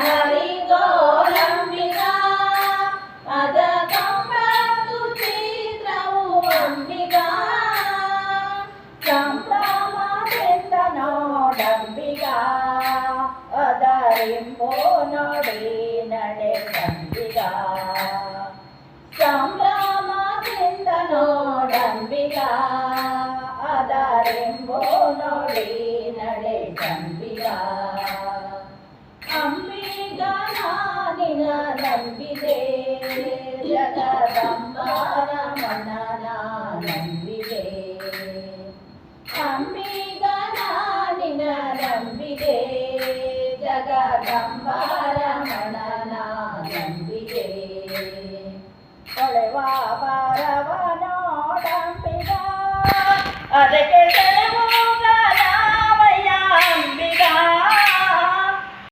ಹರಿಗೋಲಂಬಿಗ ಅದ ಕಂಬತ್ತು ಚಿತ್ರವು ಅಂಬಿಗ ಸಂಭ್ರಮದಿಂದ ನೋಡಂಬಿಗ ಅದರಿಂಬೋ ನೋಡಿ ನಡೆದಂಬಿಗ ಸಂಭ್ರಮದಿಂದ ನೋಡಂಬಿಗ ಅದರಿಂಬೋ ನೋಡಿ ನಡೆದಂಬಿಗ ಅಂಬಿಗ ನಾನಿನ ನಂಬಿದೆ ಜಗದಂಬರ ಮನನ ನಂಬಿದೆ ಅಂಬಿಗ ನಾನಿನ ನಂಬಿದೆ ಜಗದಂಬರ ಮನನ ನಂಬಿದೆ ಹೊಳೆವ ಬರವ ನೋಡಂಬಿಗ ಅದಕ್ಕೆ